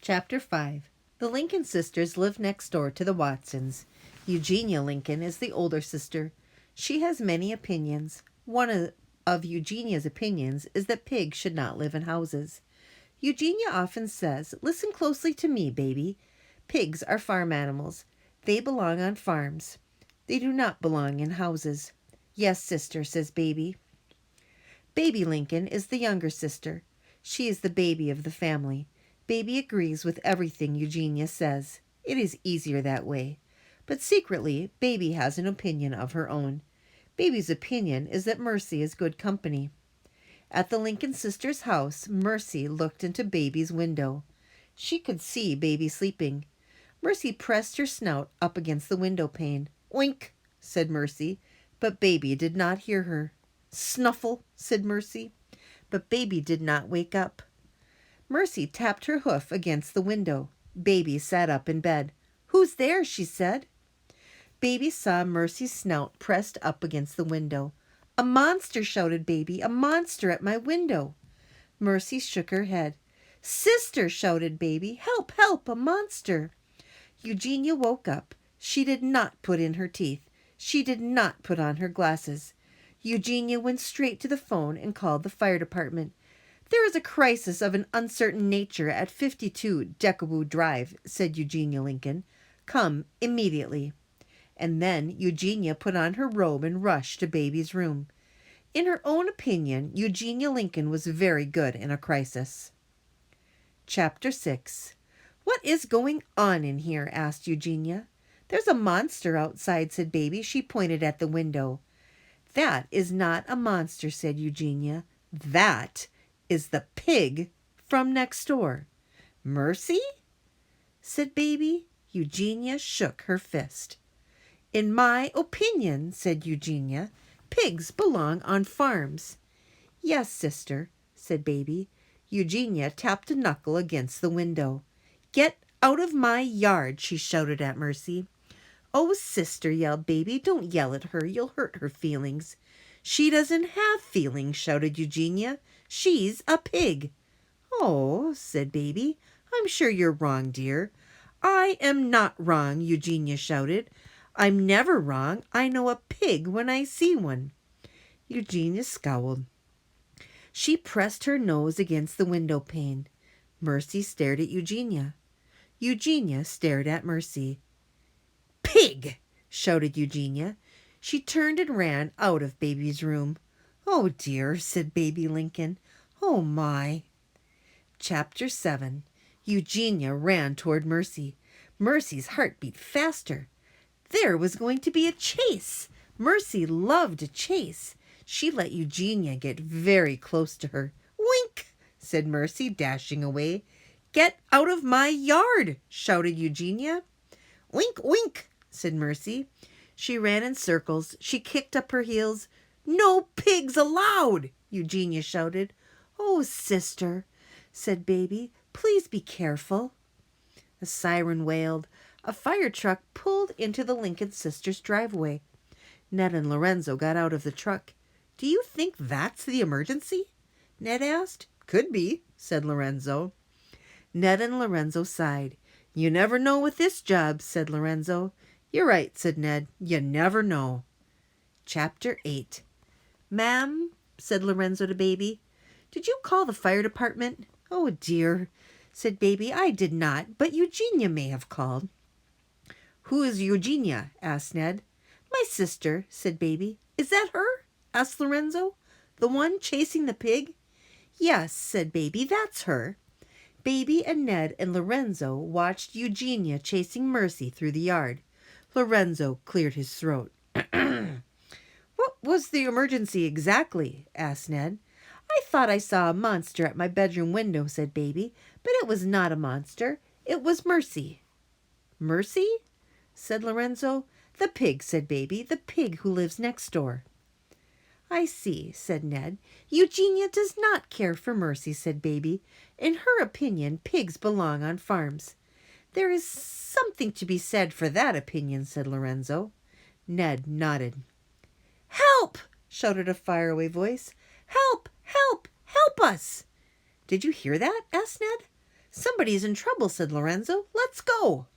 Chapter 5. The Lincoln sisters live next door to the Watsons. Eugenia Lincoln is the older sister. She has many opinions. One of Eugenia's opinions is that pigs should not live in houses. Eugenia often says, "Listen closely to me, baby. Pigs are farm animals. They belong on farms. They do not belong in houses." "Yes, sister," says baby. Baby Lincoln is the younger sister. She is the baby of the family. Baby agrees with everything Eugenia says. It is easier that way. But secretly, Baby has an opinion of her own. Baby's opinion is that Mercy is good company. At the Lincoln sisters' house, Mercy looked into Baby's window. She could see Baby sleeping. Mercy pressed her snout up against the window pane. "Wink," said Mercy, but Baby did not hear her. "Snuffle," said Mercy, but Baby did not wake up. Mercy tapped her hoof against the window. Baby sat up in bed. "Who's there?" she said. Baby saw Mercy's snout pressed up against the window. "A monster!" shouted Baby. "A monster at my window!" Mercy shook her head. "Sister!" shouted Baby. "Help! Help! A monster!" Eugenia woke up. She did not put in her teeth. She did not put on her glasses. Eugenia went straight to the phone and called the fire department. "There is a crisis of an uncertain nature at 52 Deckaboo Drive," said Eugenia Lincoln. "Come immediately." And then Eugenia put on her robe and rushed to Baby's room. In her own opinion, Eugenia Lincoln was very good in a crisis. Chapter 6. "What is going on in here?" asked Eugenia. "There's a monster outside," said Baby. She pointed at the window. "That is not a monster," said Eugenia. "That is the pig from next door." "Mercy?" said Baby. Eugenia shook her fist. "In my opinion," said Eugenia, "pigs belong on farms." "Yes, sister," said Baby. Eugenia tapped a knuckle against the window. "Get out of my yard!" she shouted at Mercy. "Oh, sister," yelled Baby, "don't yell at her. You'll hurt her feelings." "She doesn't have feelings," shouted Eugenia. "She's a pig." "Oh," said Baby, "I'm sure you're wrong, dear." "I am not wrong," Eugenia shouted. "I'm never wrong. I know a pig when I see one." Eugenia scowled. She pressed her nose against the window pane. Mercy stared at Eugenia. Eugenia stared at Mercy. "Pig!" shouted Eugenia. She turned and ran out of Baby's room. "Oh, dear," said Baby Lincoln. "Oh, my." Chapter 7. Eugenia ran toward Mercy. Mercy's heart beat faster. There was going to be a chase. Mercy loved a chase. She let Eugenia get very close to her. "Wink," said Mercy, dashing away. "Get out of my yard," shouted Eugenia. "Wink, wink," said Mercy. She ran in circles. She kicked up her heels. "No pigs allowed," Eugenia shouted. "Oh, sister," said Baby, "please be careful." A siren wailed. A fire truck pulled into the Lincoln sisters' driveway. Ned and Lorenzo got out of the truck. "Do you think that's the emergency?" Ned asked. "Could be," said Lorenzo. Ned and Lorenzo sighed. "You never know with this job," said Lorenzo. "You're right," said Ned. "You never know." Chapter 8. "Ma'am," said Lorenzo to Baby, "did you call the fire department?" "Oh, dear," said Baby, "I did not, but Eugenia may have called." "Who is Eugenia?" asked Ned. "My sister," said Baby. "Is that her?" asked Lorenzo. "The one chasing the pig?" "Yes," said Baby, "that's her." Baby and Ned and Lorenzo watched Eugenia chasing Mercy through the yard. Lorenzo cleared his throat. "What was the emergency exactly?" asked Ned. "I thought I saw a monster at my bedroom window," said Baby, "but it was not a monster. It was Mercy." "Mercy?" said Lorenzo. "The pig," said Baby, "the pig who lives next door." "I see," said Ned. "Eugenia does not care for Mercy," said Baby. "In her opinion, pigs belong on farms." "There is something to be said for that opinion," said Lorenzo. Ned nodded. "Help!" shouted a faraway voice. "Help! Help! Help us!" "Did you hear that?" asked Ned. Somebody's in trouble, said Lorenzo. Let's go.